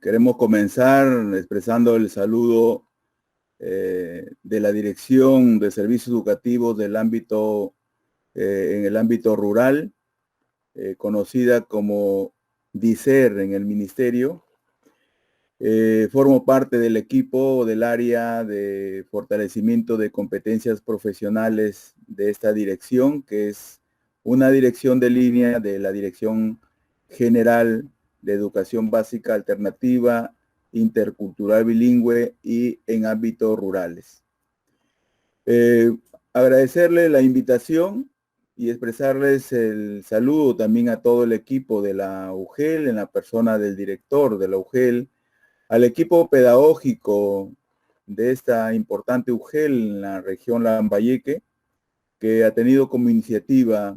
Queremos comenzar expresando el saludo de la Dirección de Servicios Educativos del ámbito, en el ámbito rural, conocida como DICER en el Ministerio. Formo parte del equipo del área de fortalecimiento de competencias profesionales de esta dirección, que es una dirección de línea de la Dirección General de Educación Básica Alternativa, Intercultural Bilingüe y en ámbitos rurales. Agradecerle la invitación y expresarles el saludo también a todo el equipo de la UGEL, en la persona del director de la UGEL, al equipo pedagógico de esta importante UGEL en la región Lambayeque, que ha tenido como iniciativa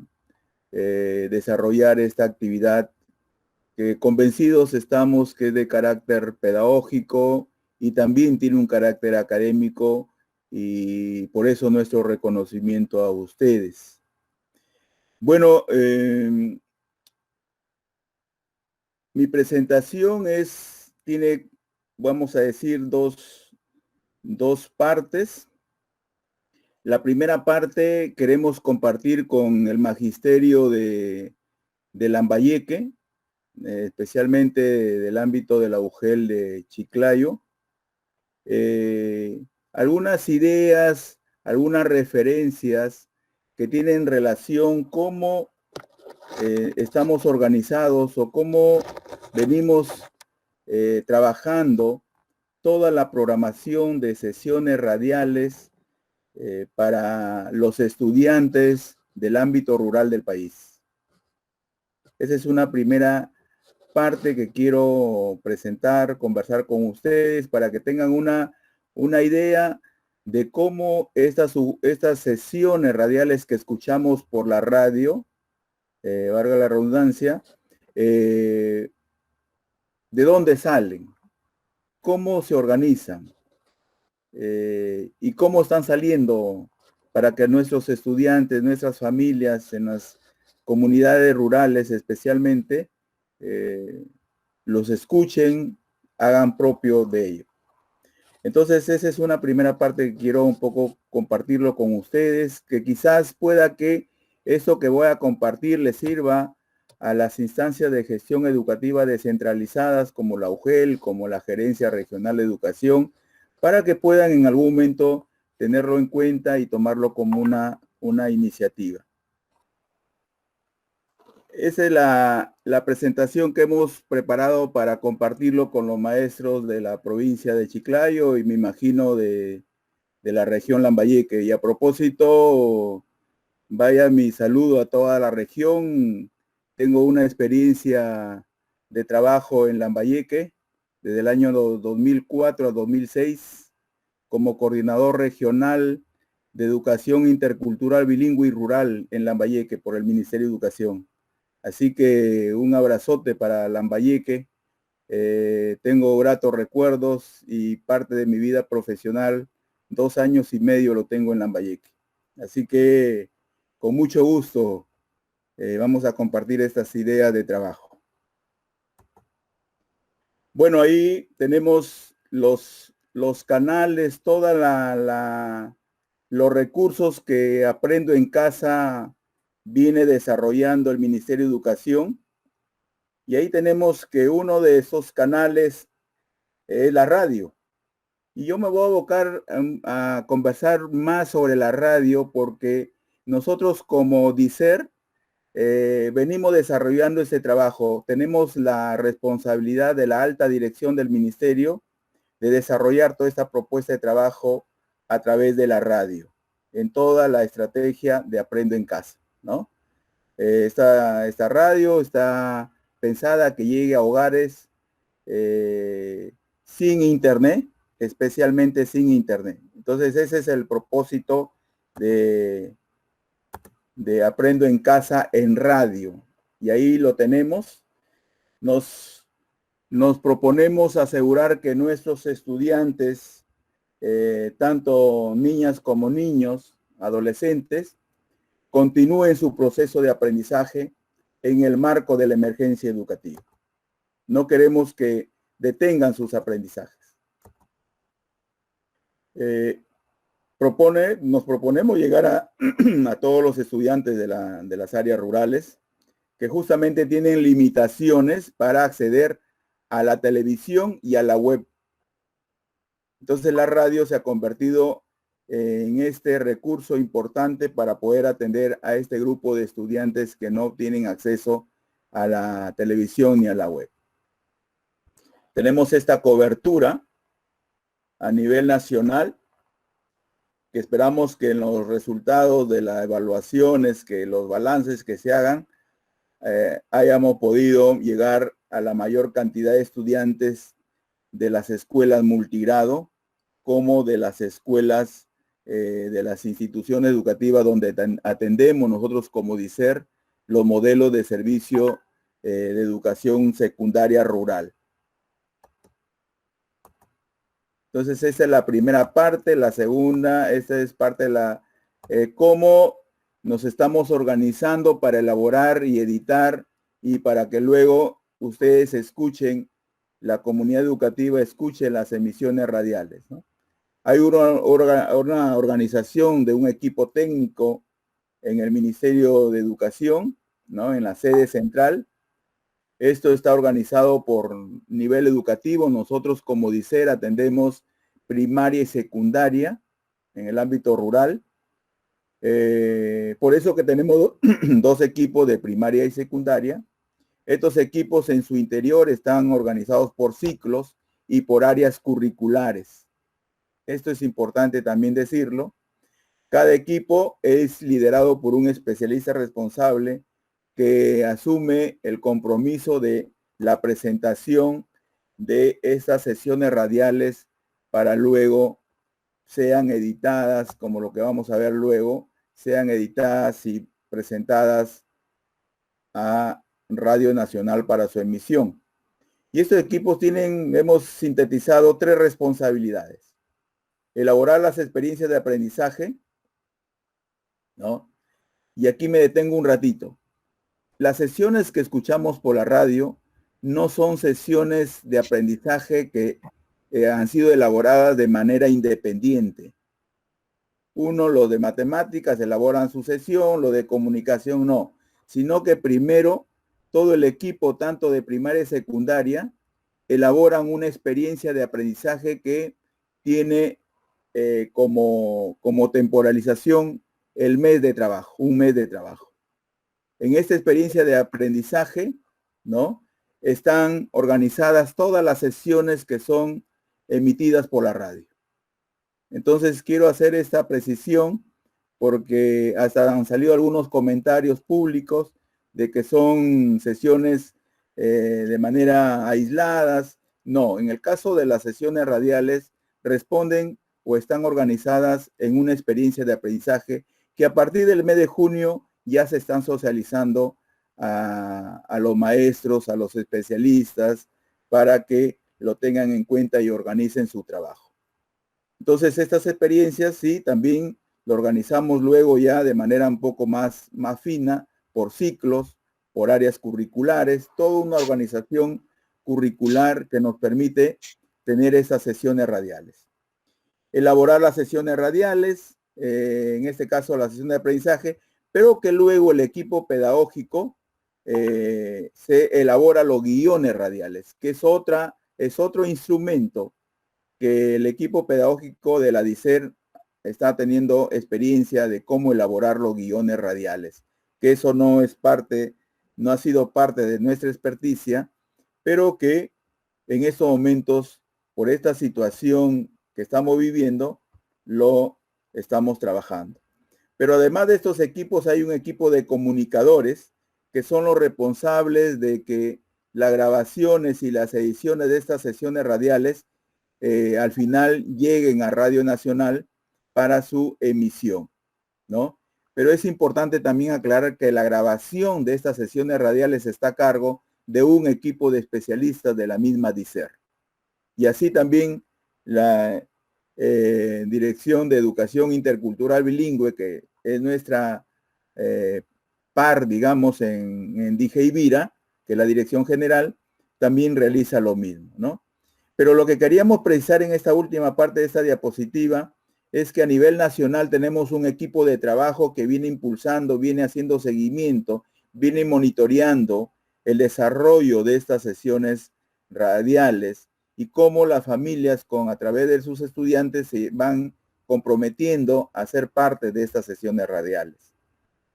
desarrollar esta actividad que convencidos estamos que es de carácter pedagógico y también tiene un carácter académico, y por eso nuestro reconocimiento a ustedes. Bueno, mi presentación tiene, vamos a decir, dos partes. La primera parte queremos compartir con el magisterio de Lambayeque, especialmente del ámbito de la UGEL de Chiclayo, algunas ideas, algunas referencias que tienen relación cómo estamos organizados o cómo venimos trabajando toda la programación de sesiones radiales para los estudiantes del ámbito rural del país. Esa es una primera parte que quiero presentar, conversar con ustedes para que tengan una idea de cómo estas sesiones radiales que escuchamos por la radio, valga la redundancia, de dónde salen, cómo se organizan y cómo están saliendo para que nuestros estudiantes, nuestras familias en las comunidades rurales especialmente, los escuchen, hagan propio de ello. Entonces, esa es una primera parte que quiero un poco compartirlo con ustedes, que quizás pueda que eso que voy a compartir les sirva a las instancias de gestión educativa descentralizadas como la UGEL, como la Gerencia Regional de Educación, para que puedan en algún momento tenerlo en cuenta y tomarlo como una iniciativa. Esa es la presentación que hemos preparado para compartirlo con los maestros de la provincia de Chiclayo y me imagino de la región Lambayeque. Y a propósito, vaya mi saludo a toda la región. Tengo una experiencia de trabajo en Lambayeque desde el año 2004 a 2006 como coordinador regional de educación intercultural, bilingüe y rural en Lambayeque por el Ministerio de Educación. Así que un abrazote para Lambayeque. Tengo gratos recuerdos y parte de mi vida profesional, 2 años y medio lo tengo en Lambayeque. Así que con mucho gusto vamos a compartir estas ideas de trabajo. Bueno, ahí tenemos los canales, los recursos que Aprendo en Casa viene desarrollando el Ministerio de Educación. Y ahí tenemos que uno de esos canales es la radio. Y yo me voy a abocar a conversar más sobre la radio porque nosotros como DICER venimos desarrollando ese trabajo. Tenemos la responsabilidad de la alta dirección del ministerio de desarrollar toda esta propuesta de trabajo a través de la radio, en toda la estrategia de Aprendo en Casa, ¿no? Esta radio está pensada que llegue a hogares sin internet, especialmente sin internet. Entonces ese es el propósito de Aprendo en Casa en radio. Y ahí lo tenemos. Nos proponemos asegurar que nuestros estudiantes, tanto niñas como niños, adolescentes, continúen su proceso de aprendizaje en el marco de la emergencia educativa. No queremos que detengan sus aprendizajes. Nos proponemos llegar a todos los estudiantes de las áreas rurales que justamente tienen limitaciones para acceder a la televisión y a la web. Entonces la radio se ha convertido en este recurso importante para poder atender a este grupo de estudiantes que no tienen acceso a la televisión ni a la web. Tenemos esta cobertura a nivel nacional, que esperamos que en los resultados de las evaluaciones, que los balances que se hagan, hayamos podido llegar a la mayor cantidad de estudiantes de las escuelas multigrado, como de las escuelas de las instituciones educativas donde atendemos nosotros como DICER los modelos de servicio de educación secundaria rural. Entonces, esa es la primera parte. La segunda, esta es parte de cómo nos estamos organizando para elaborar y editar y para que luego ustedes escuchen, la comunidad educativa escuche las emisiones radiales, ¿no? Hay una organización de un equipo técnico en el Ministerio de Educación, ¿no? En la sede central. Esto está organizado por nivel educativo. Nosotros como DICER atendemos primaria y secundaria en el ámbito rural. Por eso que tenemos dos equipos de primaria y secundaria. Estos equipos en su interior están organizados por ciclos y por áreas curriculares. Esto es importante también decirlo. Cada equipo es liderado por un especialista responsable que asume el compromiso de la presentación de estas sesiones radiales para luego sean editadas, como lo que vamos a ver luego, sean editadas y presentadas a Radio Nacional para su emisión. Y estos equipos hemos sintetizado 3 responsabilidades. Elaborar las experiencias de aprendizaje, ¿no? Y aquí me detengo un ratito. Las sesiones que escuchamos por la radio no son sesiones de aprendizaje que han sido elaboradas de manera independiente. Los de matemáticas elaboran su sesión, lo de comunicación no, sino que primero todo el equipo, tanto de primaria y secundaria, elaboran una experiencia de aprendizaje que tiene como temporalización el mes de trabajo, un mes de trabajo. En esta experiencia de aprendizaje, ¿no? Están organizadas todas las sesiones que son emitidas por la radio. Entonces quiero hacer esta precisión porque hasta han salido algunos comentarios públicos de que son sesiones de manera aisladas. No, en el caso de las sesiones radiales responden o están organizadas en una experiencia de aprendizaje que a partir del mes de junio ya se están socializando a los maestros, a los especialistas, para que lo tengan en cuenta y organicen su trabajo. Entonces, estas experiencias sí, también lo organizamos luego ya de manera un poco más fina, por ciclos, por áreas curriculares, toda una organización curricular que nos permite tener esas sesiones radiales. Elaborar las sesiones radiales, en este caso la sesión de aprendizaje, pero que luego el equipo pedagógico se elabora los guiones radiales, que es otro instrumento que el equipo pedagógico de la DICER está teniendo experiencia de cómo elaborar los guiones radiales, que eso no ha sido parte de nuestra experticia, pero que en estos momentos, por esta situación que estamos viviendo, lo estamos trabajando. Pero además de estos equipos, hay un equipo de comunicadores que son los responsables de que las grabaciones y las ediciones de estas sesiones radiales al final lleguen a Radio Nacional para su emisión, ¿no? Pero es importante también aclarar que la grabación de estas sesiones radiales está a cargo de un equipo de especialistas de la misma DICER. Y así también la Dirección de Educación Intercultural Bilingüe, que es nuestra par, digamos, en DIGEIVIRA, que la Dirección General, también realiza lo mismo, ¿no? Pero lo que queríamos precisar en esta última parte de esta diapositiva es que a nivel nacional tenemos un equipo de trabajo que viene impulsando, viene haciendo seguimiento, viene monitoreando el desarrollo de estas sesiones radiales y cómo las familias a través de sus estudiantes se van comprometiendo a ser parte de estas sesiones radiales.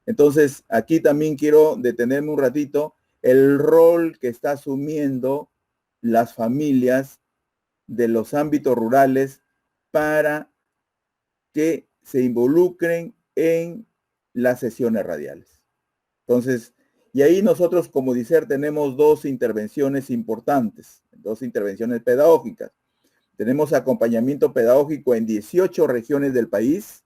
Entonces, aquí también quiero detenerme un ratito, el rol que está asumiendo las familias de los ámbitos rurales para que se involucren en las sesiones radiales. Entonces, y ahí nosotros como DICER tenemos dos intervenciones importantes, dos intervenciones pedagógicas. Tenemos acompañamiento pedagógico en 18 regiones del país,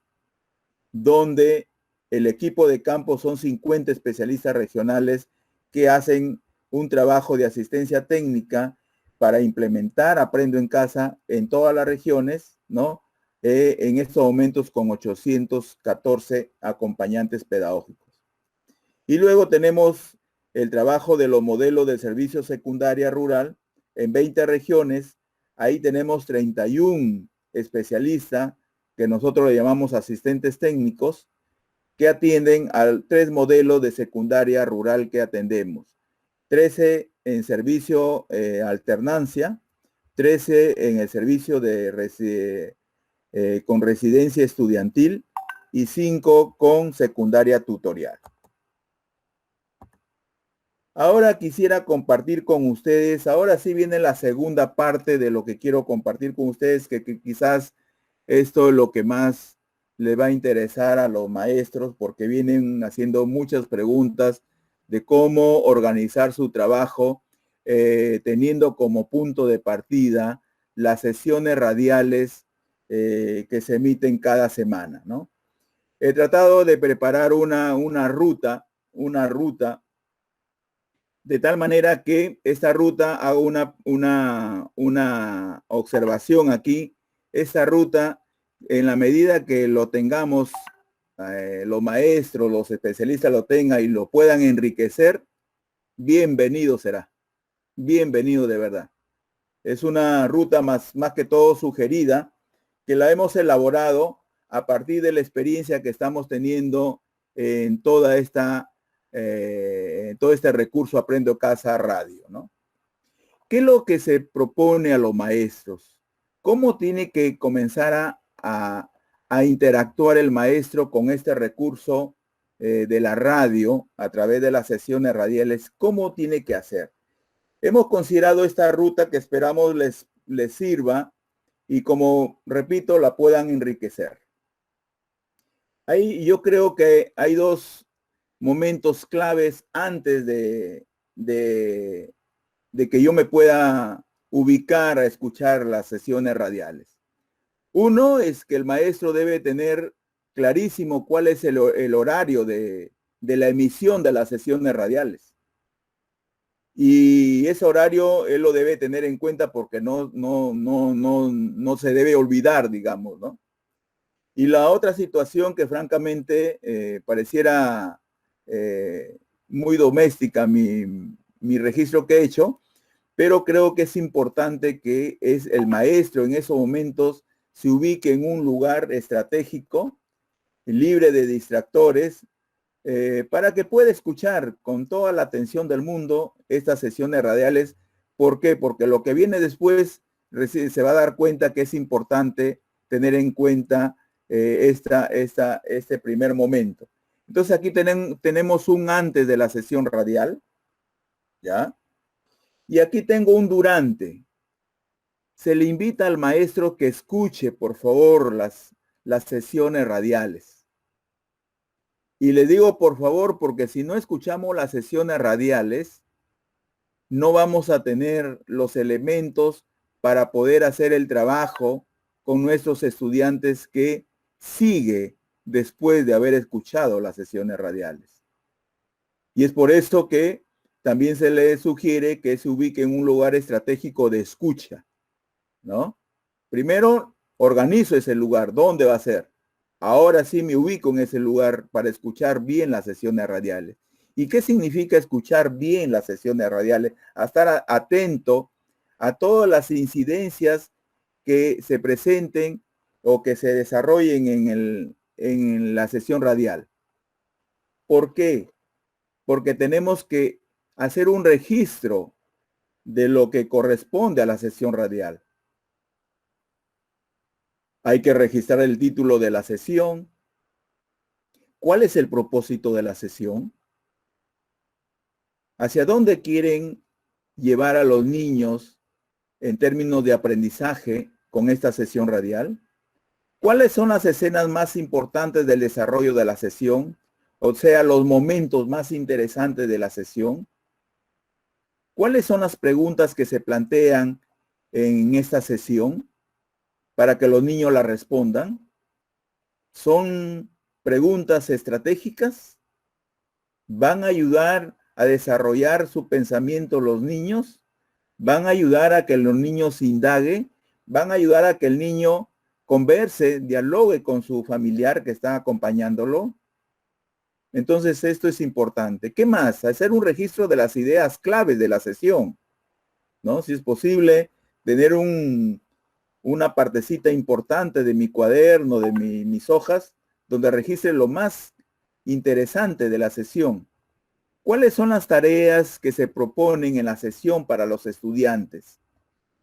donde el equipo de campo son 50 especialistas regionales que hacen un trabajo de asistencia técnica para implementar Aprendo en Casa en todas las regiones, ¿no? En estos momentos con 814 acompañantes pedagógicos. Y luego tenemos el trabajo de los modelos de servicio secundaria rural en 20 regiones. Ahí tenemos 31 especialistas que nosotros le llamamos asistentes técnicos que atienden a 3 modelos de secundaria rural que atendemos. 13 en servicio alternancia, 13 en el servicio de con residencia estudiantil y 5 con secundaria tutorial. Ahora quisiera compartir con ustedes, ahora sí viene la segunda parte de lo que quiero compartir con ustedes, que quizás esto es lo que más le va a interesar a los maestros, porque vienen haciendo muchas preguntas de cómo organizar su trabajo, teniendo como punto de partida las sesiones radiales que se emiten cada semana, ¿no? He tratado de preparar una ruta de tal manera que esta ruta haga una observación aquí. Esta ruta, en la medida que lo tengamos, los maestros, los especialistas lo tengan y lo puedan enriquecer, bienvenido será. Bienvenido de verdad. Es una ruta más que todo sugerida, que la hemos elaborado a partir de la experiencia que estamos teniendo en toda todo este recurso Aprendo Casa Radio, ¿no? ¿Qué es lo que se propone a los maestros? ¿Cómo tiene que comenzar a interactuar el maestro con este recurso de la radio a través de las sesiones radiales? ¿Cómo tiene que hacer? Hemos considerado esta ruta que esperamos les sirva y, como repito, la puedan enriquecer. Ahí yo creo que hay dos momentos claves antes de que yo me pueda ubicar a escuchar las sesiones radiales. Uno es que el maestro debe tener clarísimo cuál es el horario de la emisión de las sesiones radiales. Y ese horario él lo debe tener en cuenta porque no se debe olvidar, digamos, ¿no? Y la otra situación que francamente pareciera muy doméstica mi registro que he hecho, pero creo que es importante que el maestro en esos momentos se ubique en un lugar estratégico, libre de distractores, para que pueda escuchar con toda la atención del mundo estas sesiones radiales. ¿Por qué? Porque lo que viene después se va a dar cuenta que es importante tener en cuenta este primer momento. Entonces aquí tenemos un antes de la sesión radial, ¿ya? Y aquí tengo un durante. Se le invita al maestro que escuche, por favor, las sesiones radiales. Y le digo por favor, porque si no escuchamos las sesiones radiales, no vamos a tener los elementos para poder hacer el trabajo con nuestros estudiantes que sigue después de haber escuchado las sesiones radiales. Y es por esto que también se le sugiere que se ubique en un lugar estratégico de escucha, ¿no? Primero, organizo ese lugar. ¿Dónde va a ser? Ahora sí me ubico en ese lugar para escuchar bien las sesiones radiales. ¿Y qué significa escuchar bien las sesiones radiales? A estar atento a todas las incidencias que se presenten o que se desarrollen en la sesión radial. ¿Por qué? Porque tenemos que hacer un registro de lo que corresponde a la sesión radial. Hay que registrar el título de la sesión. ¿Cuál es el propósito de la sesión? ¿Hacia dónde quieren llevar a los niños en términos de aprendizaje con esta sesión radial? ¿Cuáles son las escenas más importantes del desarrollo de la sesión? O sea, los momentos más interesantes de la sesión. ¿Cuáles son las preguntas que se plantean en esta sesión para que los niños la respondan? ¿Son preguntas estratégicas? ¿Van a ayudar a desarrollar su pensamiento los niños? ¿Van a ayudar a que los niños indaguen? ¿Van a ayudar a que el niño converse, dialogue con su familiar que está acompañándolo? Entonces esto es importante. ¿Qué más? Hacer un registro de las ideas claves de la sesión, ¿no? Si es posible, tener una partecita importante de mi cuaderno, de mis hojas, donde registre lo más interesante de la sesión. ¿Cuáles son las tareas que se proponen en la sesión para los estudiantes?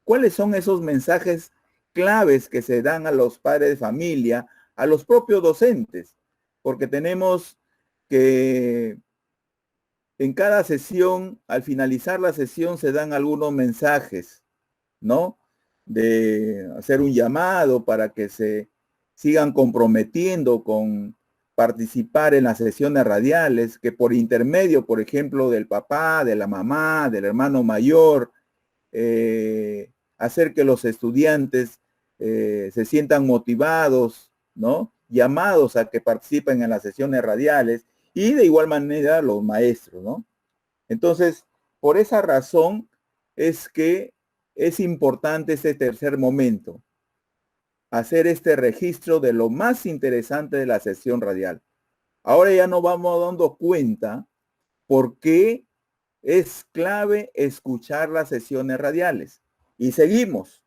¿Cuáles son esos mensajes claves que se dan a los padres de familia, a los propios docentes? Porque tenemos que en cada sesión, al finalizar la sesión, se dan algunos mensajes, ¿no? De hacer un llamado para que se sigan comprometiendo con participar en las sesiones radiales, que por intermedio, por ejemplo, del papá, de la mamá, del hermano mayor, hacer que los estudiantes se sientan motivados, ¿no? Llamados a que participen en las sesiones radiales y de igual manera los maestros, ¿no? Entonces, por esa razón es que es importante este tercer momento, hacer este registro de lo más interesante de la sesión radial. Ahora ya nos vamos dando cuenta por qué es clave escuchar las sesiones radiales. Y seguimos.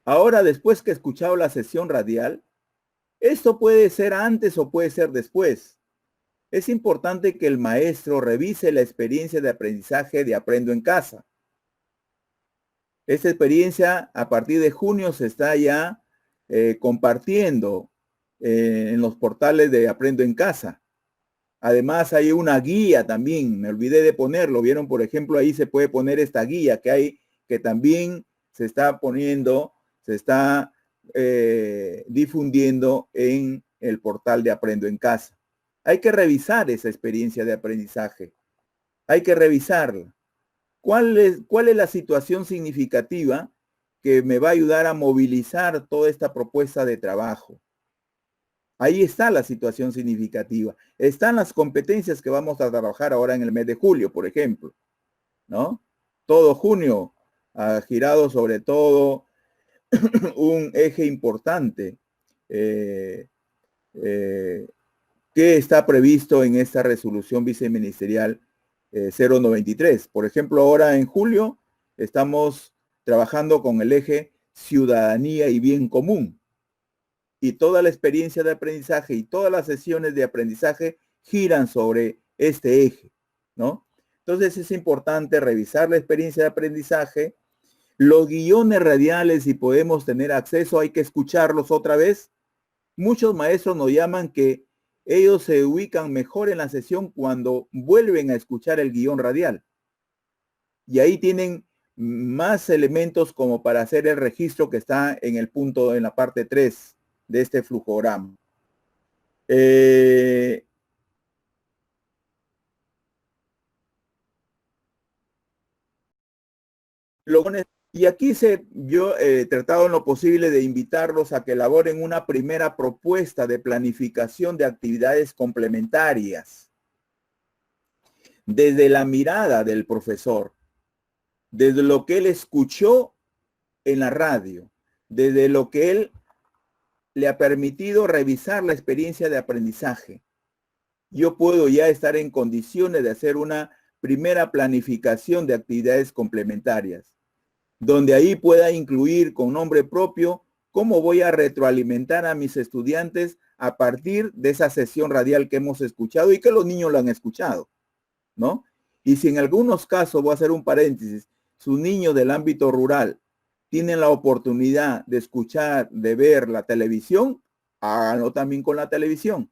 Ahora, después que he escuchado la sesión radial, esto puede ser antes o puede ser después. Es importante que el maestro revise la experiencia de aprendizaje de Aprendo en Casa. Esta experiencia a partir de junio se está ya compartiendo en los portales de Aprendo en Casa. Además hay una guía también, me olvidé de ponerlo, vieron por ejemplo ahí se puede poner esta guía que hay, que también se está poniendo, se está difundiendo en el portal de Aprendo en Casa. Hay que revisar esa experiencia de aprendizaje, hay que revisarla. ¿Cuál es la situación significativa que me va a ayudar a movilizar toda esta propuesta de trabajo? Ahí está la situación significativa. Están las competencias que vamos a trabajar ahora en el mes de julio, por ejemplo, ¿no? Todo junio ha girado sobre todo un eje importante que está previsto en esta resolución viceministerial 093. Por ejemplo, ahora en julio estamos trabajando con el eje ciudadanía y bien común. Y toda la experiencia de aprendizaje y todas las sesiones de aprendizaje giran sobre este eje, ¿no? Entonces es importante revisar la experiencia de aprendizaje. Los guiones radiales, si podemos tener acceso, hay que escucharlos otra vez. Muchos maestros nos llaman que ellos se ubican mejor en la sesión cuando vuelven a escuchar el guión radial. Y ahí tienen más elementos como para hacer el registro que está en el punto, en la parte 3 de este flujograma. Y aquí yo he tratado en lo posible de invitarlos a que elaboren una primera propuesta de planificación de actividades complementarias desde la mirada del profesor, desde lo que él escuchó en la radio, desde lo que él le ha permitido revisar la experiencia de aprendizaje. Yo puedo ya estar en condiciones de hacer una primera planificación de actividades complementarias, donde ahí pueda incluir con nombre propio cómo voy a retroalimentar a mis estudiantes a partir de esa sesión radial que hemos escuchado y que los niños lo han escuchado, ¿no? Y si en algunos casos, voy a hacer un paréntesis, sus niños del ámbito rural tienen la oportunidad de escuchar, de ver la televisión, háganlo también con la televisión.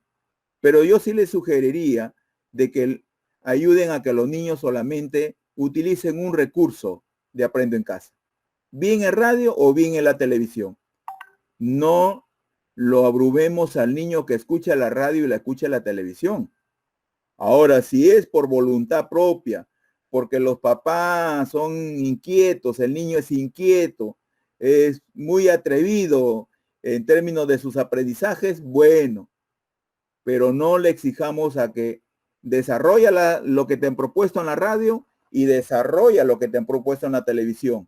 Pero yo sí les sugeriría de que ayuden a que los niños solamente utilicen un recurso de Aprendo en Casa, bien en radio o bien en la televisión. No lo abrumemos al niño que escucha la radio y la escucha la televisión. Ahora, si es por voluntad propia, porque los papás son inquietos, el niño es inquieto, es muy atrevido en términos de sus aprendizajes, bueno, pero no le exijamos a que desarrolla lo que te han propuesto en la radio y desarrolla lo que te han propuesto en la televisión.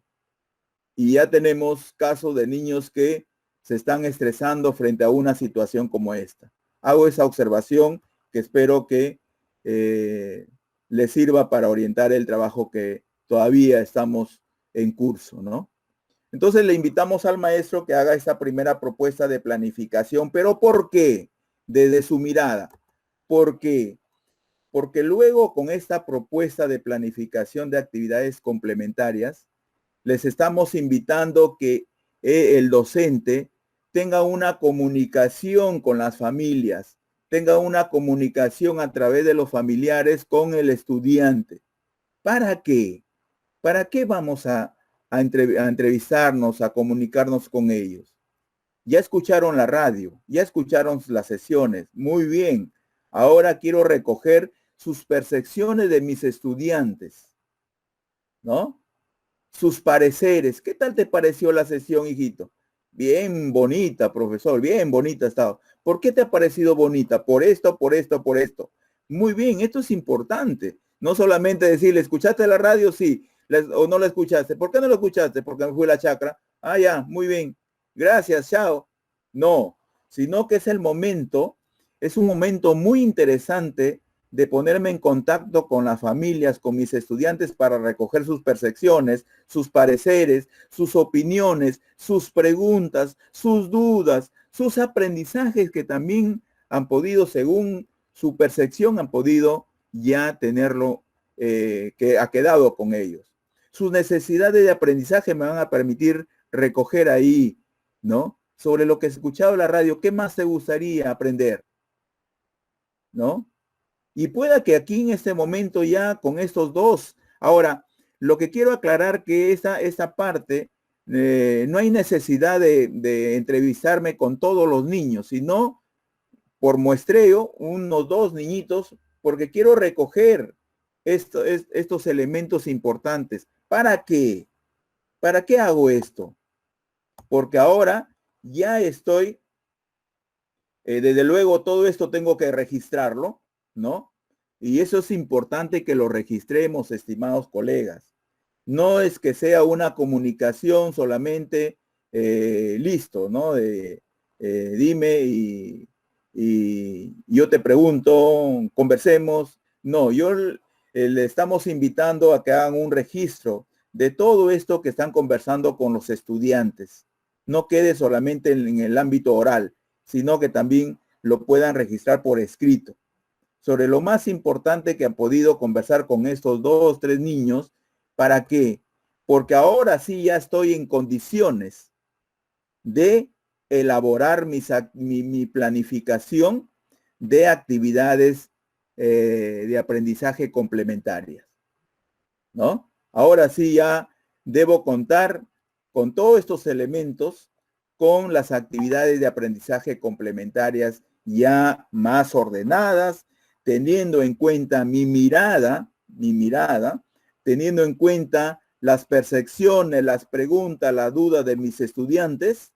Y ya tenemos casos de niños que se están estresando frente a una situación como esta. Hago esa observación que espero que les sirva para orientar el trabajo que todavía estamos en curso, ¿no? Entonces le invitamos al maestro que haga esta primera propuesta de planificación. ¿Pero por qué? Desde su mirada. ¿Por qué? Porque luego con esta propuesta de planificación de actividades complementarias, les estamos invitando que el docente tenga una comunicación con las familias, tenga una comunicación a través de los familiares con el estudiante. ¿Para qué? ¿Para qué vamos a entrevistarnos, a comunicarnos con ellos? Ya escucharon la radio, ya escucharon las sesiones, muy bien. Ahora quiero recoger sus percepciones de mis estudiantes, ¿no? Sus pareceres. ¿Qué tal te pareció la sesión, hijito? Bien bonita, profesor, bien bonita ha estado. ¿Por qué te ha parecido bonita? Por esto, por esto, por esto. Muy bien, esto es importante. No solamente decirle, ¿escuchaste la radio? Sí. ¿O no la escuchaste? ¿Por qué no la escuchaste? Porque me fui la chacra. Ah, ya, muy bien. Gracias, chao. No, sino que es un momento muy interesante de ponerme en contacto con las familias, con mis estudiantes para recoger sus percepciones, sus pareceres, sus opiniones, sus preguntas, sus dudas, sus aprendizajes que también han podido, según su percepción, han podido ya tenerlo, que ha quedado con ellos. Sus necesidades de aprendizaje me van a permitir recoger ahí, ¿no? Sobre lo que he escuchado en la radio, ¿qué más te gustaría aprender? ¿No? Y pueda que aquí en este momento ya con estos dos. Ahora, lo que quiero aclarar que esta parte, no hay necesidad de entrevistarme con todos los niños, sino por muestreo, unos dos niñitos, porque quiero recoger estos elementos importantes. ¿Para qué? ¿Para qué hago esto? Porque ahora ya estoy, desde luego todo esto tengo que registrarlo, ¿no? Y eso es importante que lo registremos, estimados colegas. No es que sea una comunicación solamente, listo, ¿no? Dime y yo te pregunto, conversemos. No, le estamos invitando a que hagan un registro de todo esto que están conversando con los estudiantes. No quede solamente en el ámbito oral, sino que también lo puedan registrar por escrito sobre lo más importante que han podido conversar con estos 2 o 3 niños. ¿Para qué? Porque ahora sí ya estoy en condiciones de elaborar mi planificación de actividades de aprendizaje complementarias, ¿no? Ahora sí ya debo contar con todos estos elementos, con las actividades de aprendizaje complementarias ya más ordenadas, teniendo en cuenta mi mirada, teniendo en cuenta las percepciones, las preguntas, las dudas de mis estudiantes,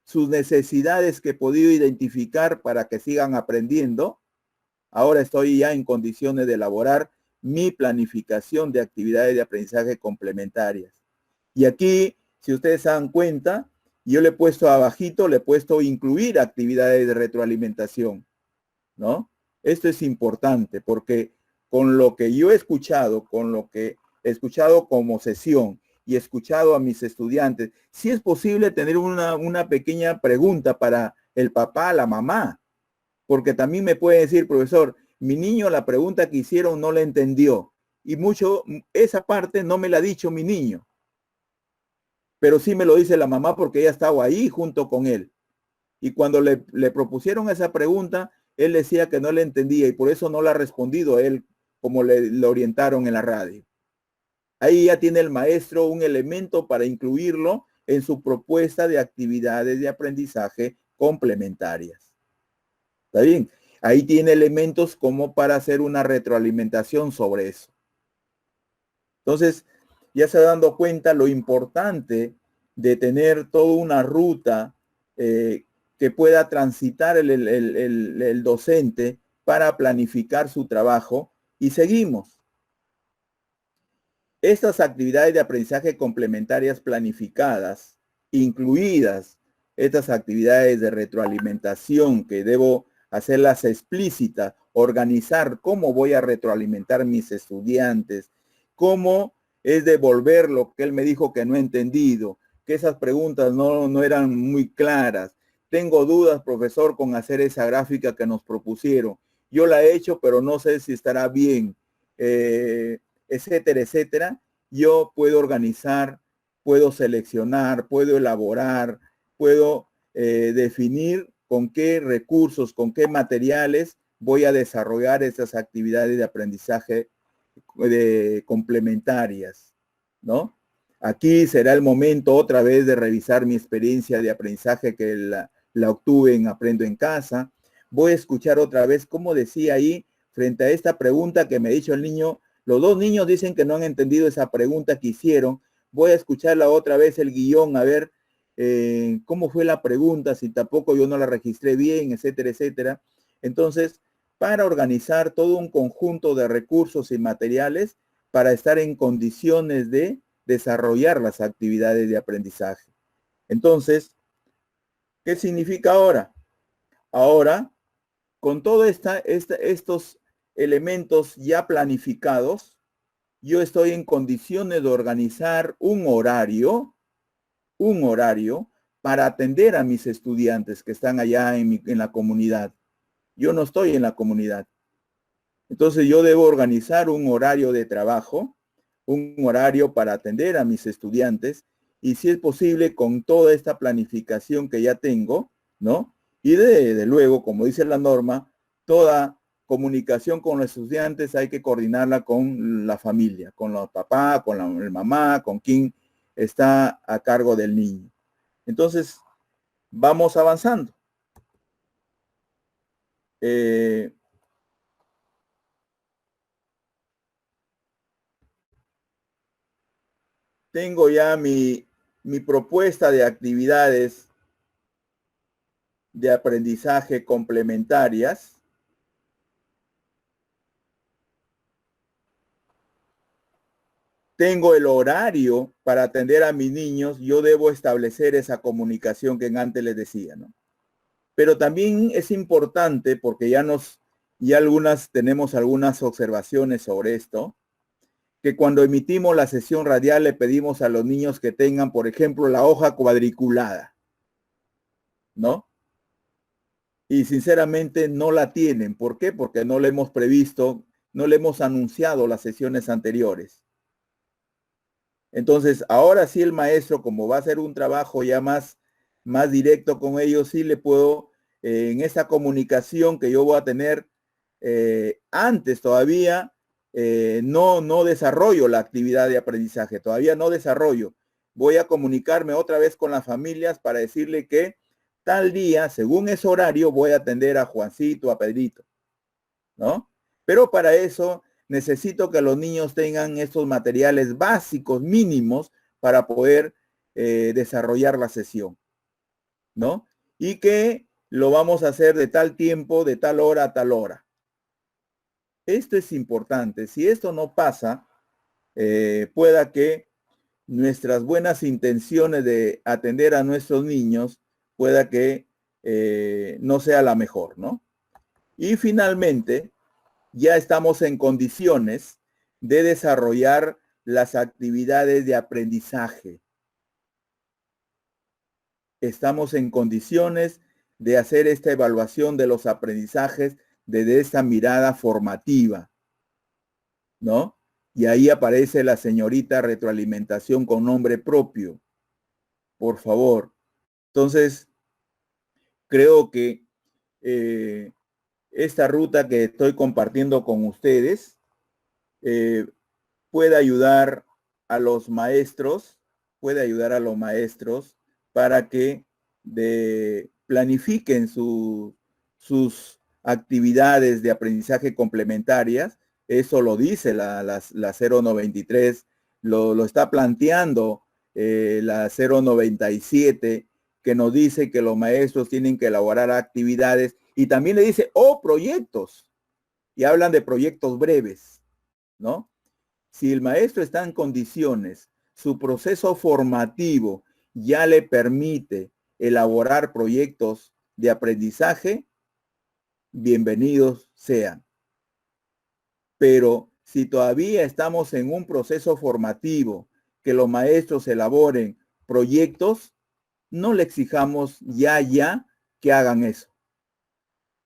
sus necesidades que he podido identificar para que sigan aprendiendo. Ahora estoy ya en condiciones de elaborar mi planificación de actividades de aprendizaje complementarias. Y aquí, si ustedes se dan cuenta, yo le he puesto abajito, le he puesto incluir actividades de retroalimentación, ¿no? Esto es importante porque con lo que yo he escuchado, con lo que he escuchado como sesión y he escuchado a mis estudiantes, si es posible tener una pequeña pregunta para el papá, la mamá, porque también me puede decir, profesor, mi niño la pregunta que hicieron no la entendió y mucho esa parte no me la ha dicho mi niño, pero sí me lo dice la mamá porque ella estaba ahí junto con él. Y cuando le propusieron esa pregunta, él decía que no le entendía y por eso no la ha respondido a él como le orientaron en la radio. Ahí ya tiene el maestro un elemento para incluirlo en su propuesta de actividades de aprendizaje complementarias. ¿Está bien? Ahí tiene elementos como para hacer una retroalimentación sobre eso. Entonces, ya se va dando cuenta lo importante de tener toda una ruta que pueda transitar el docente para planificar su trabajo y seguimos. Estas actividades de aprendizaje complementarias planificadas, incluidas estas actividades de retroalimentación que debo hacerlas explícitas, organizar cómo voy a retroalimentar mis estudiantes, cómo es devolver lo que él me dijo que no he entendido, que esas preguntas no eran muy claras. Tengo dudas, profesor, con hacer esa gráfica que nos propusieron. Yo la he hecho, pero no sé si estará bien, etcétera, etcétera. Yo puedo organizar, puedo seleccionar, puedo elaborar, puedo definir con qué recursos, con qué materiales voy a desarrollar estas actividades de aprendizaje complementarias, ¿no? Aquí será el momento otra vez de revisar mi experiencia de aprendizaje que la obtuve en Aprendo en Casa. Voy a escuchar otra vez, como decía ahí, frente a esta pregunta que me ha dicho el niño, los dos niños dicen que no han entendido esa pregunta que hicieron. Voy a escucharla otra vez el guión, a ver cómo fue la pregunta, si tampoco yo no la registré bien, etcétera, etcétera. Entonces, para organizar todo un conjunto de recursos y materiales para estar en condiciones de desarrollar las actividades de aprendizaje. Entonces, ¿qué significa ahora? Ahora, con todos estos elementos ya planificados, yo estoy en condiciones de organizar un horario para atender a mis estudiantes que están allá en la comunidad. Yo no estoy en la comunidad. Entonces yo debo organizar un horario de trabajo, un horario para atender a mis estudiantes y si es posible con toda esta planificación que ya tengo, ¿no? Y de luego, como dice la norma, toda comunicación con los estudiantes hay que coordinarla con la familia, con los papás, con la mamá, con quien está a cargo del niño. Entonces, vamos avanzando. Tengo ya mi propuesta de actividades de aprendizaje complementarias. Tengo el horario para atender a mis niños. Yo debo establecer esa comunicación que antes les decía, ¿no? Pero también es importante porque ya tenemos algunas observaciones sobre esto, que cuando emitimos la sesión radial le pedimos a los niños que tengan, por ejemplo, la hoja cuadriculada, ¿no? Y sinceramente no la tienen. ¿Por qué? Porque no le hemos previsto, no le hemos anunciado las sesiones anteriores. Entonces, ahora sí el maestro, como va a hacer un trabajo ya más directo con ellos, sí le puedo, en esa comunicación que yo voy a tener antes todavía, no desarrollo la actividad de aprendizaje, todavía no desarrollo. Voy a comunicarme otra vez con las familias para decirle que tal día, según ese horario, voy a atender a Juancito, a Pedrito, ¿no? Pero para eso necesito que los niños tengan estos materiales básicos mínimos para poder desarrollar la sesión, ¿no? Y que lo vamos a hacer de tal tiempo, de tal hora a tal hora. Esto es importante. Si esto no pasa, pueda que nuestras buenas intenciones de atender a nuestros niños pueda que no sea la mejor, ¿no? Y finalmente, ya estamos en condiciones de desarrollar las actividades de aprendizaje. Estamos en condiciones de hacer esta evaluación de los aprendizajes desde esta mirada formativa, ¿no? Y ahí aparece la señorita retroalimentación con nombre propio. Por favor. Entonces, creo que esta ruta que estoy compartiendo con ustedes puede ayudar a los maestros, para que planifiquen sus actividades de aprendizaje complementarias. Eso lo dice la 093, lo está planteando la 097, que nos dice que los maestros tienen que elaborar actividades, y también le dice, proyectos, y hablan de proyectos breves, ¿no? Si el maestro está en condiciones, su proceso formativo ya le permite elaborar proyectos de aprendizaje, bienvenidos sean. Pero si todavía estamos en un proceso formativo que los maestros elaboren proyectos, no le exijamos ya que hagan eso.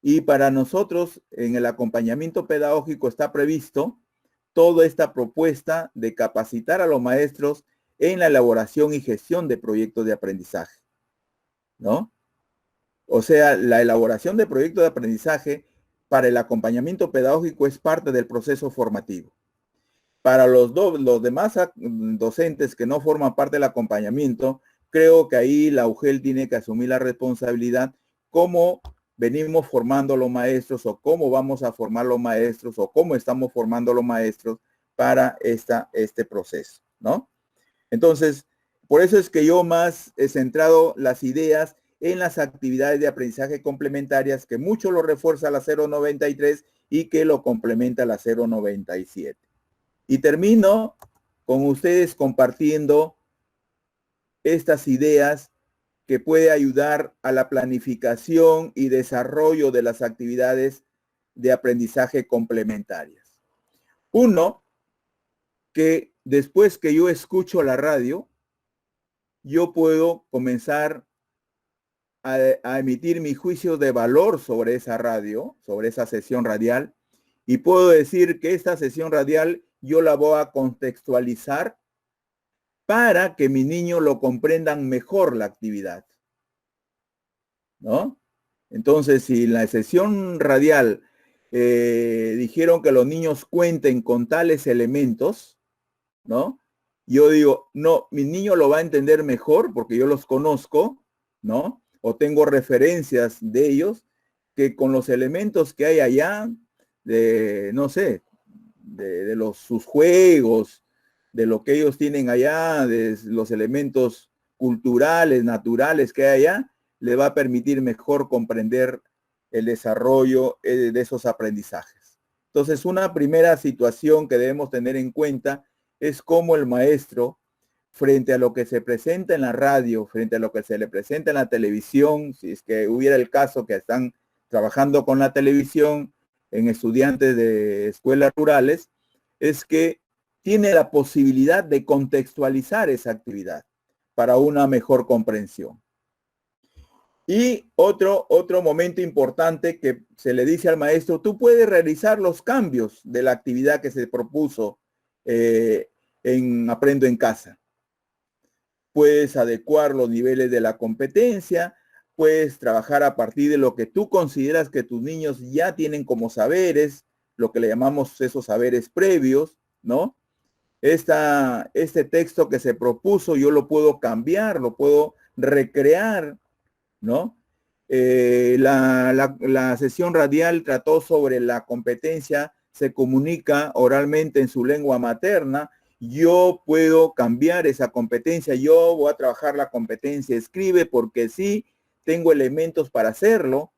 Y para nosotros, en el acompañamiento pedagógico está previsto toda esta propuesta de capacitar a los maestros en la elaboración y gestión de proyectos de aprendizaje, ¿no? O sea, la elaboración de proyectos de aprendizaje para el acompañamiento pedagógico es parte del proceso formativo. Para los demás docentes que no forman parte del acompañamiento, creo que ahí la UGEL tiene que asumir la responsabilidad, cómo venimos formando los maestros, o cómo vamos a formar los maestros, o cómo estamos formando los maestros para este proceso, ¿no? Entonces, por eso es que yo más he centrado las ideas en las actividades de aprendizaje complementarias, que mucho lo refuerza la 093 y que lo complementa la 097. Y termino con ustedes compartiendo estas ideas que puede ayudar a la planificación y desarrollo de las actividades de aprendizaje complementarias. Uno, que después que yo escucho la radio, yo puedo comenzar a emitir mi juicio de valor sobre esa radio, sobre esa sesión radial, y puedo decir que esta sesión radial yo la voy a contextualizar para que mis niños lo comprendan mejor la actividad, ¿no? Entonces, si en la sesión radial dijeron que los niños cuenten con tales elementos, ¿no? Yo digo, no, mi niño lo va a entender mejor porque yo los conozco, ¿no? O tengo referencias de ellos, que con los elementos que hay allá, de, no sé, de sus juegos, de lo que ellos tienen allá, de los elementos culturales, naturales que hay allá, le va a permitir mejor comprender el desarrollo de esos aprendizajes. Entonces, una primera situación que debemos tener en cuenta es cómo el maestro, frente a lo que se presenta en la radio, frente a lo que se le presenta en la televisión, si es que hubiera el caso que están trabajando con la televisión en estudiantes de escuelas rurales, es que tiene la posibilidad de contextualizar esa actividad para una mejor comprensión. Y otro momento importante que se le dice al maestro, tú puedes realizar los cambios de la actividad que se propuso en Aprendo en Casa. Puedes adecuar los niveles de la competencia, puedes trabajar a partir de lo que tú consideras que tus niños ya tienen como saberes, lo que le llamamos esos saberes previos, ¿no? Este texto que se propuso yo lo puedo cambiar, lo puedo recrear, ¿no? La sesión radial trató sobre la competencia, se comunica oralmente en su lengua materna. Yo puedo cambiar esa competencia, yo voy a trabajar la competencia escribe porque sí, tengo elementos para hacerlo.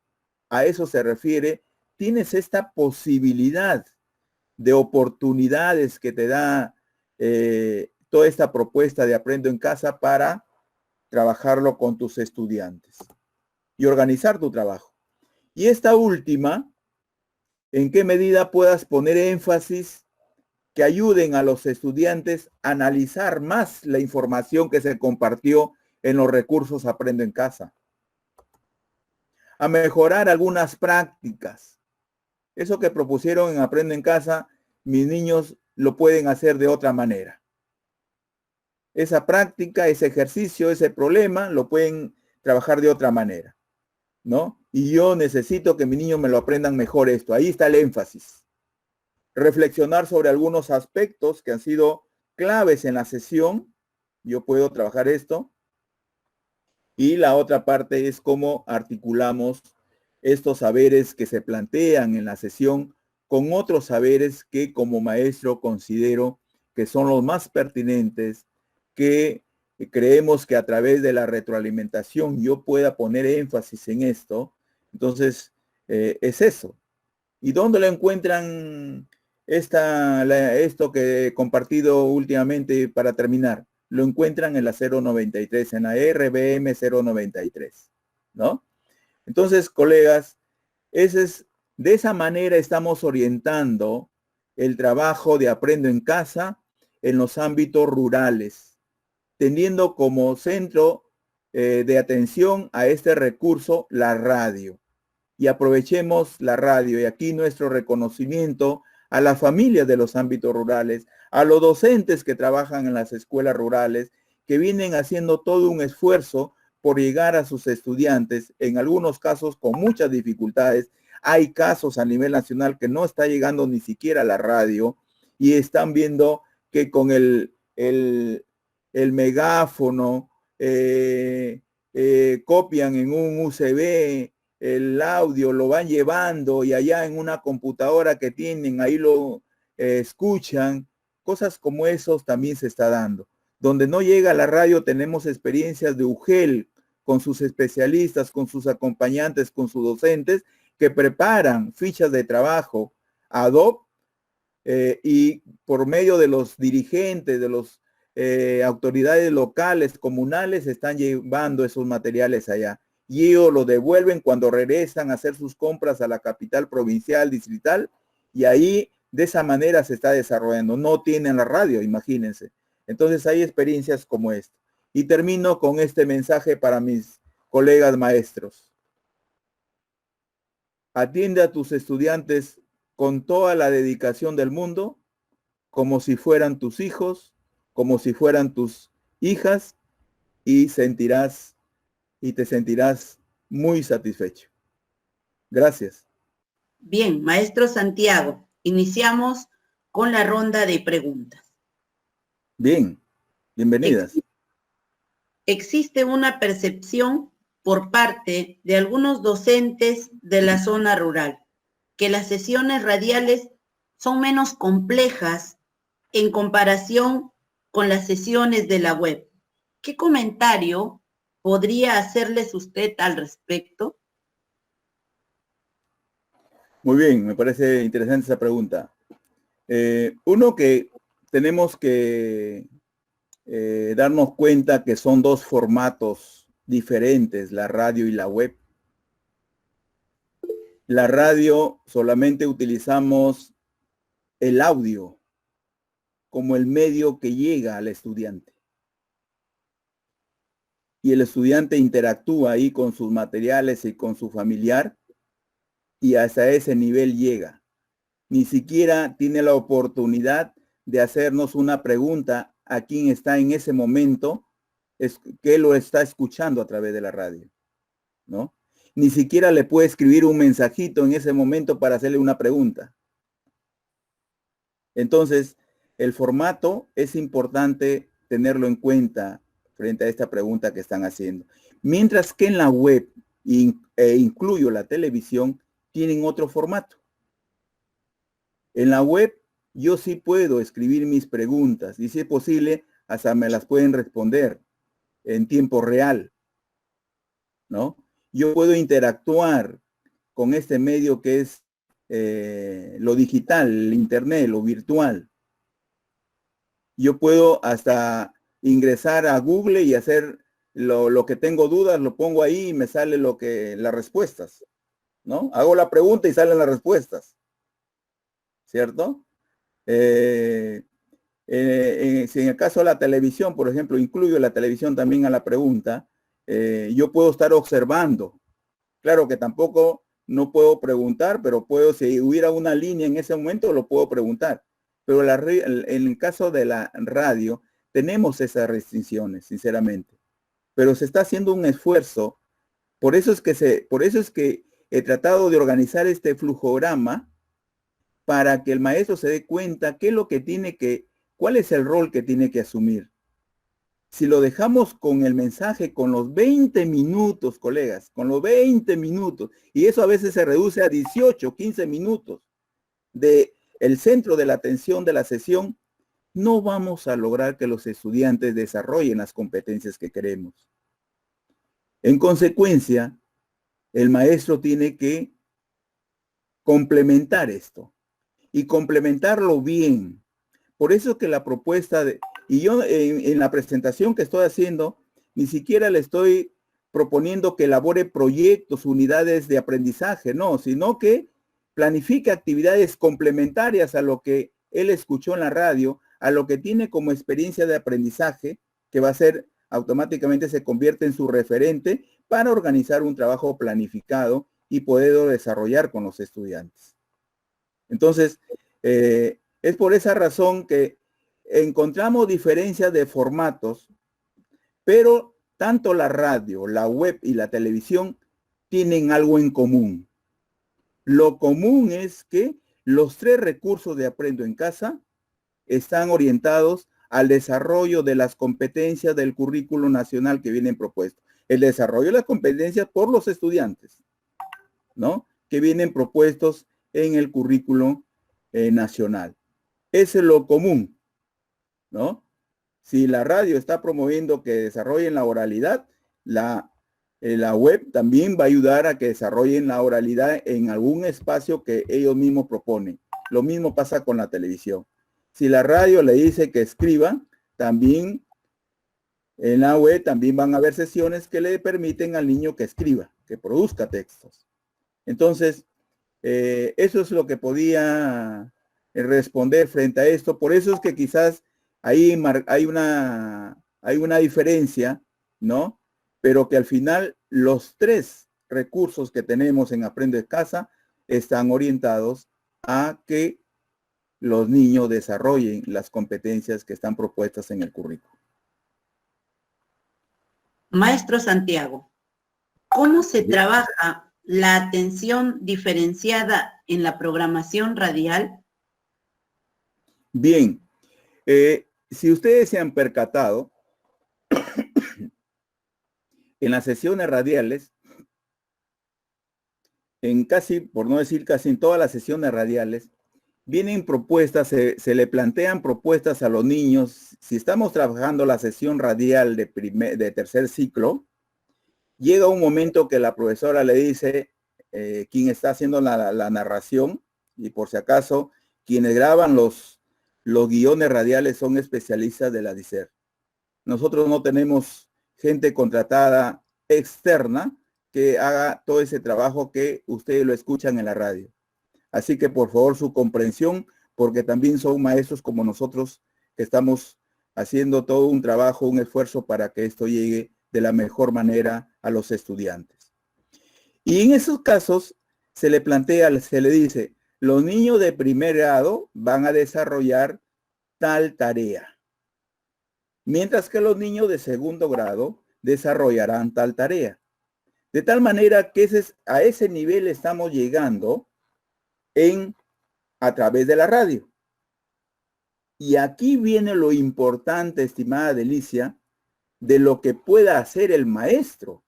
A eso se refiere. Tienes esta posibilidad de oportunidades que te da toda esta propuesta de Aprendo en Casa para trabajarlo con tus estudiantes y organizar tu trabajo. Y esta última ¿En qué medida puedas poner énfasis que ayuden a los estudiantes a analizar más la información que se compartió en los recursos Aprendo en Casa? A mejorar algunas prácticas. Eso que propusieron en Aprendo en Casa, mis niños lo pueden hacer de otra manera. Esa práctica, ese ejercicio, ese problema, lo pueden trabajar de otra manera, ¿no? Y yo necesito que mis niños me lo aprendan mejor esto. Ahí está el énfasis. Reflexionar sobre algunos aspectos que han sido claves en la sesión. Yo puedo trabajar esto. Y la otra parte es cómo articulamos estos saberes que se plantean en la sesión con otros saberes que como maestro considero que son los más pertinentes, que creemos que a través de la retroalimentación yo pueda poner énfasis en esto. Entonces, es eso. ¿Y dónde lo encuentran esto que he compartido últimamente para terminar? Lo encuentran en la 093, en la RBM 093, ¿no? Entonces, colegas, de esa manera estamos orientando el trabajo de Aprendo en Casa en los ámbitos rurales, teniendo como centro de atención a este recurso la radio. Y aprovechemos la radio. Y aquí nuestro reconocimiento a las familias de los ámbitos rurales, a los docentes que trabajan en las escuelas rurales, que vienen haciendo todo un esfuerzo por llegar a sus estudiantes, en algunos casos con muchas dificultades. Hay casos a nivel nacional que no está llegando ni siquiera a la radio y están viendo que con el megáfono copian en un USB el audio, lo van llevando y allá en una computadora que tienen, ahí lo escuchan. Cosas como esos también se está dando. Donde no llega la radio tenemos experiencias de UGEL con sus especialistas, con sus acompañantes, con sus docentes que preparan fichas de trabajo ad hoc y por medio de los dirigentes, de los autoridades locales, comunales, están llevando esos materiales allá. Y ellos lo devuelven cuando regresan a hacer sus compras a la capital provincial, distrital, y ahí de esa manera se está desarrollando. No tienen la radio, imagínense. Entonces hay experiencias como esta. Y termino con este mensaje para mis colegas maestros. Atiende a tus estudiantes con toda la dedicación del mundo, como si fueran tus hijos, como si fueran tus hijas, y te sentirás muy satisfecho. Gracias. Bien, maestro Santiago, iniciamos con la ronda de preguntas. Bien, bienvenidas. Existe una percepción por parte de algunos docentes de la zona rural que las sesiones radiales son menos complejas en comparación con las sesiones de la web. ¿Qué comentario podría hacerles usted al respecto? Muy bien, me parece interesante esa pregunta. Uno que tenemos que darnos cuenta que son dos formatos diferentes, la radio y la web. La radio solamente utilizamos el audio como el medio que llega al estudiante. Y el estudiante interactúa ahí con sus materiales y con su familiar y hasta ese nivel llega. Ni siquiera tiene la oportunidad de hacernos una pregunta a quien está en ese momento, que lo está escuchando a través de la radio, ¿no? Ni siquiera le puede escribir un mensajito en ese momento para hacerle una pregunta. Entonces, el formato es importante tenerlo en cuenta frente a esta pregunta que están haciendo. Mientras que en la web, incluyo la televisión, tienen otro formato. En la web, yo sí puedo escribir mis preguntas y si es posible, hasta me las pueden responder en tiempo real, ¿no? Yo puedo interactuar con este medio que es lo digital, el internet, lo virtual. Yo puedo hasta ingresar a Google y hacer lo que tengo dudas, lo pongo ahí y me sale las respuestas, ¿no? Hago la pregunta y salen las respuestas. ¿cierto? Si en el caso de la televisión, por ejemplo, incluyo la televisión también a la pregunta, yo puedo estar observando. Claro que tampoco no puedo preguntar, pero puedo, si hubiera una línea en ese momento, lo puedo preguntar. Pero en el caso de la radio, tenemos esas restricciones, sinceramente. Pero se está haciendo un esfuerzo. Por eso es que he tratado de organizar este flujograma para que el maestro se dé cuenta qué es lo que cuál es el rol que tiene que asumir. Si lo dejamos con el mensaje, con los 20 minutos, colegas, con los 20 minutos, y eso a veces se reduce a 18, 15 minutos de el centro de la atención de la sesión, no vamos a lograr que los estudiantes desarrollen las competencias que queremos. En consecuencia, el maestro tiene que complementar esto y complementarlo bien. Por eso que la propuesta y yo en la presentación que estoy haciendo, ni siquiera le estoy proponiendo que elabore proyectos, unidades de aprendizaje, no, sino que planifique actividades complementarias a lo que él escuchó en la radio, a lo que tiene como experiencia de aprendizaje, que va a ser automáticamente se convierte en su referente para organizar un trabajo planificado y poderlo desarrollar con los estudiantes. Entonces, es por esa razón que encontramos diferencias de formatos, pero tanto la radio, la web y la televisión tienen algo en común. Lo común es que los 3 recursos de Aprendo en Casa están orientados al desarrollo de las competencias del currículo nacional que vienen propuestos. El desarrollo de las competencias por los estudiantes, ¿no? Que vienen propuestos en el currículo nacional. Ese es lo común, ¿no? Si la radio está promoviendo que desarrollen la oralidad, la web también va a ayudar a que desarrollen la oralidad en algún espacio que ellos mismos proponen. Lo mismo pasa con la televisión. Si la radio le dice que escriba, también en la web también van a haber sesiones que le permiten al niño que escriba, que produzca textos. Entonces, eso es lo que podía responder frente a esto. Por eso es que quizás ahí hay una diferencia, ¿no? Pero que al final los 3 recursos que tenemos en Aprende en Casa están orientados a que los niños desarrollen las competencias que están propuestas en el currículo. Maestro Santiago, ¿cómo se trabaja la atención diferenciada en la programación radial? Bien, si ustedes se han percatado, en las sesiones radiales, en casi, por no decir casi en todas las sesiones radiales, vienen propuestas, se le plantean propuestas a los niños. Si estamos trabajando la sesión radial de tercer ciclo, llega un momento que la profesora le dice, quien está haciendo la narración, y por si acaso, quienes graban los guiones radiales son especialistas de la DICER. Nosotros no tenemos gente contratada externa que haga todo ese trabajo que ustedes lo escuchan en la radio. Así que por favor su comprensión, porque también son maestros como nosotros que estamos haciendo todo un trabajo, un esfuerzo para que esto llegue de la mejor manera a los estudiantes. Y en esos casos se le plantea, se le dice, los niños de primer grado van a desarrollar tal tarea, mientras que los niños de segundo grado desarrollarán tal tarea. De tal manera que a ese nivel estamos llegando a través de la radio. Y aquí viene lo importante, estimada Delicia, de lo que pueda hacer el maestro.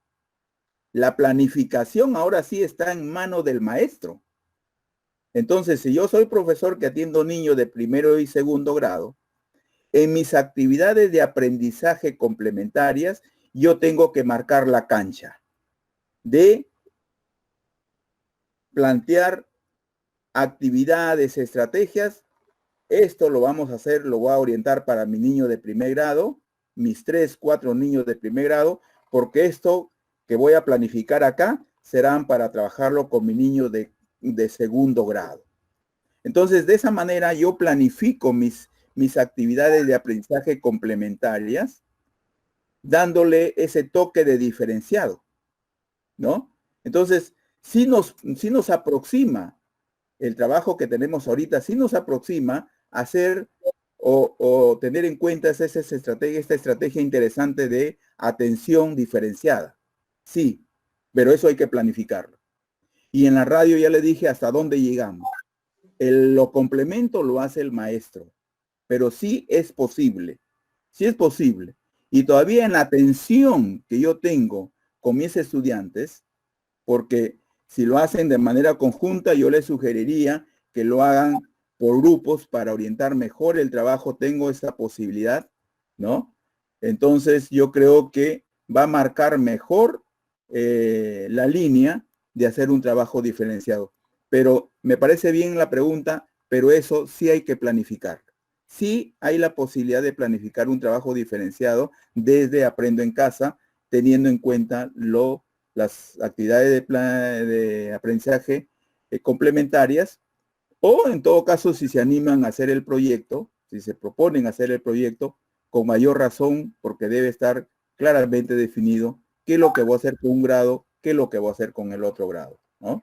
La planificación ahora sí está en manos del maestro. Entonces, si yo soy profesor que atiendo niños de primero y segundo grado, en mis actividades de aprendizaje complementarias, yo tengo que marcar la cancha de plantear actividades, estrategias. Esto lo vamos a hacer, lo voy a orientar para mi niño de primer grado, mis 3, 4 niños de primer grado, porque esto que voy a planificar acá serán para trabajarlo con mi niño de segundo grado. Entonces, de esa manera yo planifico mis actividades de aprendizaje complementarias, dándole ese toque de diferenciado, ¿no? Entonces, sí nos aproxima el trabajo que tenemos ahorita, sí nos aproxima a hacer o tener en cuenta esta estrategia interesante de atención diferenciada. Sí, pero eso hay que planificarlo. Y en la radio ya le dije hasta dónde llegamos. Lo complemento lo hace el maestro, pero sí es posible. Sí es posible. Y todavía en la atención que yo tengo con mis estudiantes, porque si lo hacen de manera conjunta, yo les sugeriría que lo hagan por grupos para orientar mejor el trabajo. Tengo esa posibilidad, ¿no? Entonces yo creo que va a marcar mejor la línea de hacer un trabajo diferenciado. Pero me parece bien la pregunta, pero eso sí hay que planificar. Sí hay la posibilidad de planificar un trabajo diferenciado desde Aprendo en Casa, teniendo en cuenta las actividades de aprendizaje complementarias, o en todo caso, si se animan a hacer el proyecto, si se proponen hacer el proyecto, con mayor razón, porque debe estar claramente definido qué es lo que voy a hacer con un grado, qué es lo que voy a hacer con el otro grado, ¿no?